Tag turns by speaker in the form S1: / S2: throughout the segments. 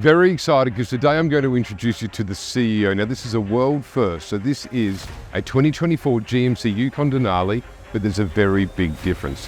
S1: Very excited because today I'm going to introduce you to the CEO. Now this is a world first, so this is a 2024 GMC Yukon Denali, but there's a very big difference.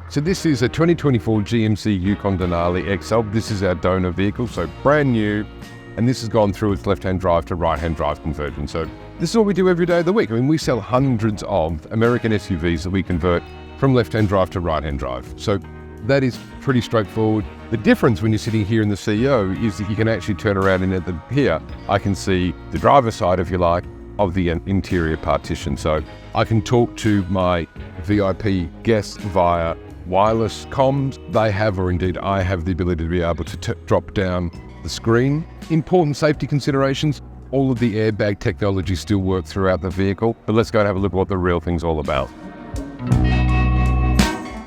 S1: So this is a 2024 GMC Yukon Denali XL. This is our donor vehicle, so brand new, and this has gone through its left-hand drive to right-hand drive conversion. So this is what we do every day of the week. I mean, we sell hundreds of American SUVs that we convert from left-hand drive to right-hand drive. So that is pretty straightforward. The difference when you're sitting here in the CEO is that you can actually turn around and here, I can see the driver's side, if you like, of the interior partition. So I can talk to my VIP guests via wireless comms. They have, or indeed I have, the ability to be able to drop down the screen. Important safety considerations, all of the airbag technology still works throughout the vehicle, but let's go and have a look at what the real thing's all about.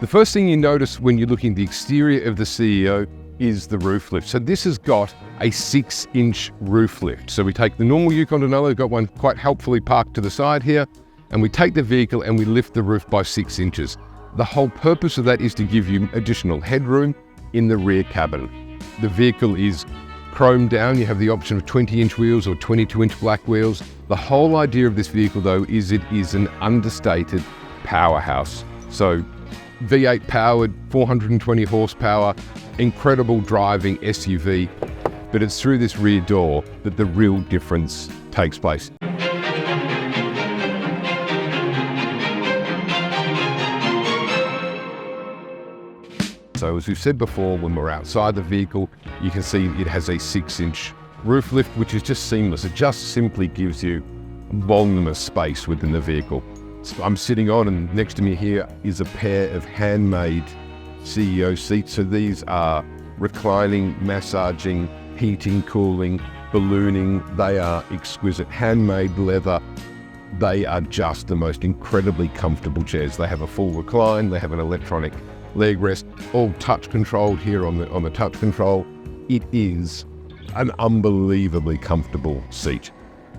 S1: The first thing you notice when you're looking at the exterior of the CEO is the roof lift. So this has got a 6-inch roof lift. So we take the normal Yukon Denali, we've got one quite helpfully parked to the side here, and we take the vehicle and we lift the roof by 6 inches. The whole purpose of that is to give you additional headroom in the rear cabin. The vehicle is chromed down. You have the option of 20-inch wheels or 22-inch black wheels. The whole idea of this vehicle, though, is it is an understated powerhouse. So V8 powered, 420 horsepower, incredible driving SUV, but it's through this rear door that the real difference takes place. So as we've said before, when we're outside the vehicle, you can see it has a 6-inch roof lift, which is just seamless. It just simply gives you voluminous space within the vehicle. So I'm sitting on, and next to me here is a pair of handmade CEO seats. So these are reclining, massaging, heating, cooling, ballooning. They are exquisite, handmade leather. They are just the most incredibly comfortable chairs. They have a full recline, they have an electronic leg rest, all touch controlled here on the touch control. It is an unbelievably comfortable seat.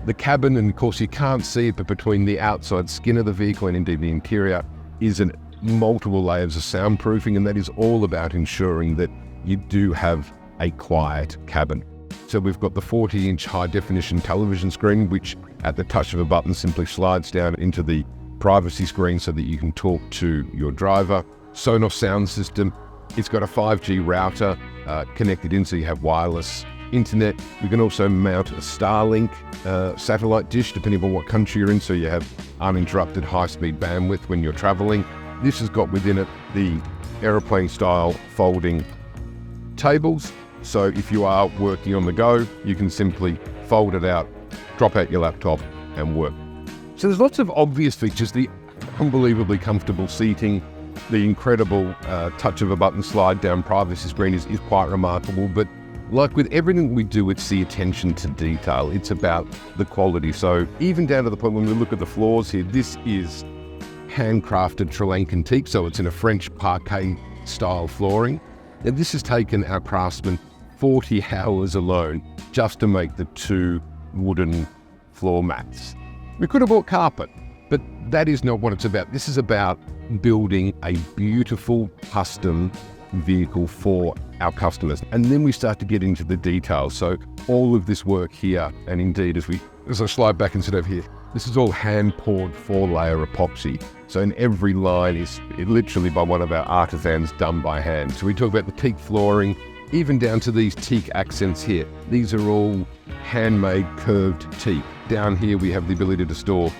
S1: The cabin, and of course you can't see it, but between the outside skin of the vehicle and indeed the interior is multiple layers of soundproofing, and that is all about ensuring that you do have a quiet cabin. So we've got the 40-inch high-definition television screen, which at the touch of a button simply slides down into the privacy screen so that you can talk to your driver. Sonos sound system. It's got a 5G router connected in, so you have wireless internet. We can also mount a Starlink satellite dish, depending on what country you're in, so you have uninterrupted high-speed bandwidth when you're traveling. This has got within it the aeroplane-style folding tables, so if you are working on the go, you can simply fold it out, drop out your laptop, and work. So there's lots of obvious features. The unbelievably comfortable seating, the incredible touch of a button slide down privacy screen is quite remarkable, but like with everything we do, it's the attention to detail. It's about the quality. So even down to the point when we look at the floors here, this is handcrafted Lankan teak, so it's in a French parquet style flooring. And this has taken our craftsmen 40 hours alone just to make the 2 wooden floor mats. We could have bought carpet, but that is not what it's about. This is about building a beautiful custom vehicle for our customers. And then we start to get into the details. So all of this work here, and indeed as I slide back instead of here, this is all hand-poured 4-layer epoxy. So in every line is literally by one of our artisans, done by hand. So we talk about the teak flooring, even down to these teak accents here. These are all handmade curved teak. Down here we have the ability to store,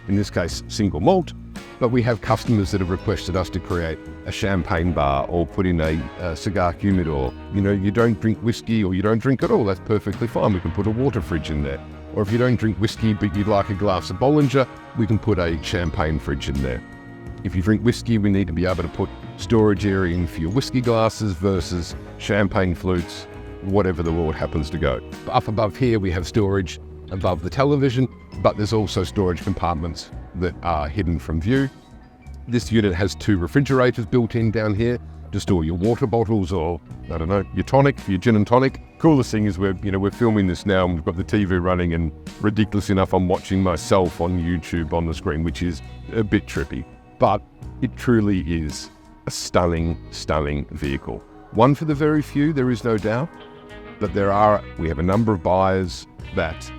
S1: in this case, single malt, but we have customers that have requested us to create a champagne bar or put in a cigar humidor. You know, you don't drink whiskey or you don't drink at all, that's perfectly fine. We can put a water fridge in there. Or if you don't drink whiskey but you'd like a glass of Bollinger, we can put a champagne fridge in there. If you drink whiskey, we need to be able to put storage area for your whiskey glasses versus champagne flutes, whatever the Lord happens to go. Up above here, we have storage above the television, but there's also storage compartments that are hidden from view. This unit has 2 refrigerators built in down here to store your water bottles or, I don't know, your tonic, your gin and tonic. Coolest thing is we're filming this now and we've got the TV running, and ridiculous enough, I'm watching myself on YouTube on the screen, which is a bit trippy. But it truly is a stunning, stunning vehicle. One for the very few, there is no doubt, but we have a number of buyers that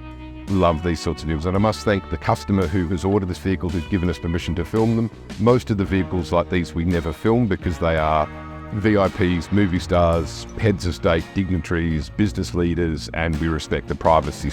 S1: love these sorts of vehicles. And I must thank the customer who has ordered this vehicle, who's given us permission to film them. Most of the vehicles like these we never film because they are VIPs, movie stars, heads of state, dignitaries, business leaders, and we respect the privacy.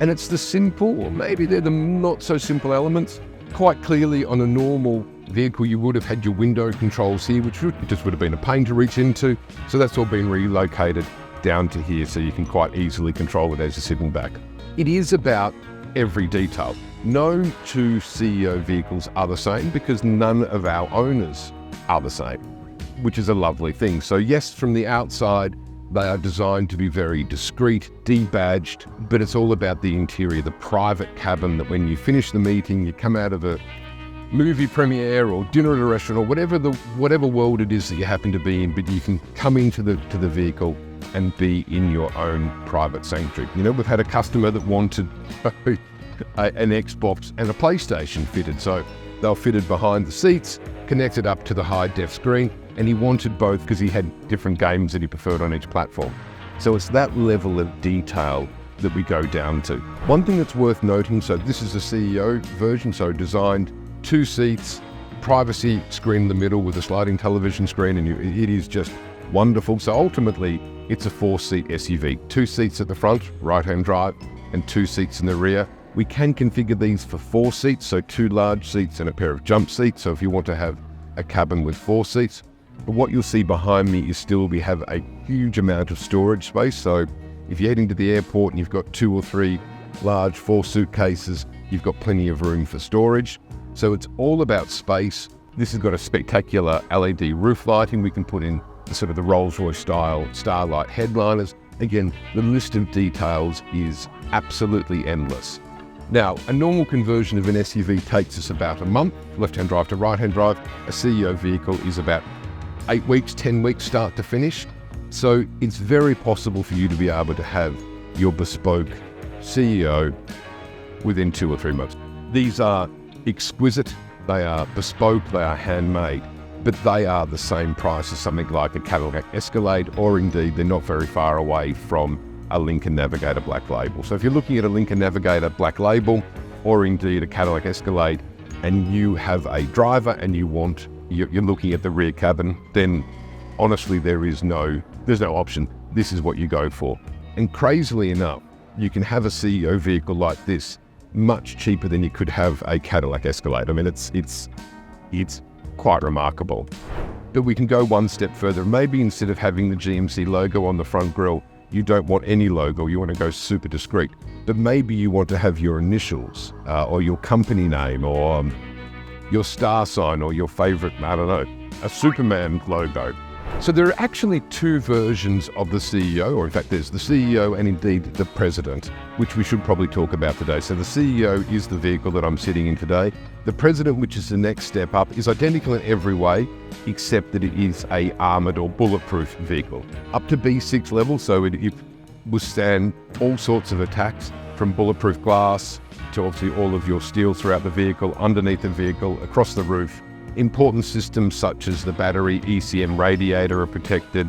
S1: And it's the simple, or maybe they're the not so simple elements. Quite clearly on a normal vehicle you would have had your window controls here, which just would have been a pain to reach into. So that's all been relocated down to here so you can quite easily control it as you're sitting back. It is about every detail. No 2 CEO vehicles are the same because none of our owners are the same, which is a lovely thing. So yes, from the outside, they are designed to be very discreet, debadged, but it's all about the interior, the private cabin that when you finish the meeting, you come out of a movie premiere or dinner at a restaurant or whatever world it is that you happen to be in, but you can come into the vehicle and be in your own private sanctuary. We've had a customer that wanted an Xbox and a PlayStation fitted. So they were fitted behind the seats, connected up to the high-def screen, and he wanted both because he had different games that he preferred on each platform. So it's that level of detail that we go down to. One thing that's worth noting, so this is the CEO version, so designed 2 seats, privacy screen in the middle with a sliding television screen, and it is just wonderful. So ultimately, it's a 4-seat SUV, 2 seats at the front, right-hand drive, and 2 seats in the rear. We can configure these for 4 seats, so 2 large seats and a pair of jump seats. So if you want to have a cabin with 4 seats. But what you'll see behind me is we have a huge amount of storage space. So if you're heading to the airport and you've got 2 or 3 large 4 suitcases, you've got plenty of room for storage. So it's all about space. This has got a spectacular LED roof lighting. We can put in the Rolls-Royce style starlight headliners. Again, the list of details is absolutely endless. Now, a normal conversion of an SUV takes us about a month, left-hand drive to right-hand drive. A CEO vehicle is about 8 weeks, 10 weeks start to finish. So it's very possible for you to be able to have your bespoke CEO within 2 or 3 months. These are exquisite, they are bespoke, they are handmade, but they are the same price as something like a Cadillac Escalade, or indeed they're not very far away from a Lincoln Navigator Black Label. So if you're looking at a Lincoln Navigator Black Label, or indeed a Cadillac Escalade, and you have a driver and you're looking at the rear cabin, then honestly there's no option. This is what you go for. And crazily enough, you can have a CEO vehicle like this much cheaper than you could have a Cadillac Escalade. I mean, it's quite remarkable. But we can go one step further. Maybe instead of having the GMC logo on the front grille, you don't want any logo, you want to go super discreet. But maybe you want to have your initials or your company name or your star sign or your favorite, I don't know, a Superman logo. So there are actually 2 versions of the CEO, or in fact there's the CEO and indeed the President, which we should probably talk about today. So the CEO is the vehicle that I'm sitting in today. The President, which is the next step up, is identical in every way, except that it is a armoured or bulletproof vehicle. Up to B6 level, so it withstand all sorts of attacks, from bulletproof glass to obviously all of your steel throughout the vehicle, underneath the vehicle, across the roof. Important systems such as the battery, ECM radiator are protected,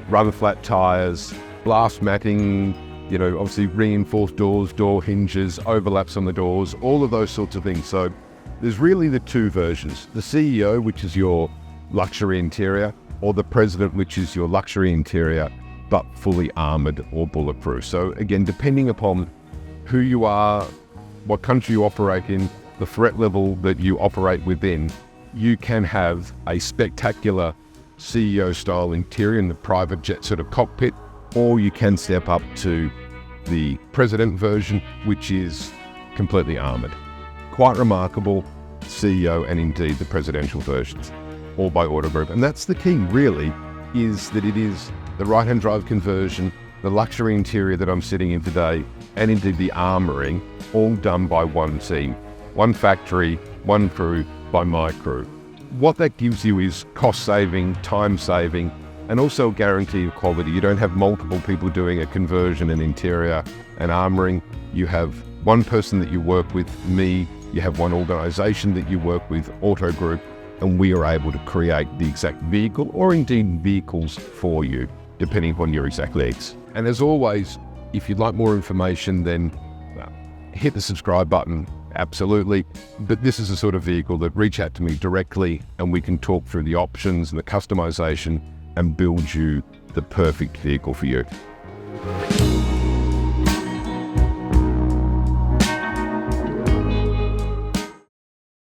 S1: rubber flat tyres, blast matting, obviously reinforced doors, door hinges, overlaps on the doors, all of those sorts of things. So there's really the 2 versions, the CEO, which is your luxury interior, or the President, which is your luxury interior, but fully armoured or bulletproof. So again, depending upon who you are, what country you operate in, the threat level that you operate within, you can have a spectacular CEO style interior in the private jet sort of cockpit, or you can step up to the President version, which is completely armoured. Quite remarkable, CEO and indeed the presidential versions. or by Autogroup. And that's the key, really, is that it is the right-hand drive conversion, the luxury interior that I'm sitting in today, and indeed the armouring, all done by one team, one factory, one crew, by my crew. What that gives you is cost saving, time saving, and also a guarantee of quality. You don't have multiple people doing a conversion and interior and armouring. You have one person that you work with, me, you have one organisation that you work with, Autogroup, and we are able to create the exact vehicle or indeed vehicles for you, depending upon your exact needs. And as always, if you'd like more information, then hit the subscribe button, absolutely. But this is the sort of vehicle that reach out to me directly and we can talk through the options and the customization and build you the perfect vehicle for you.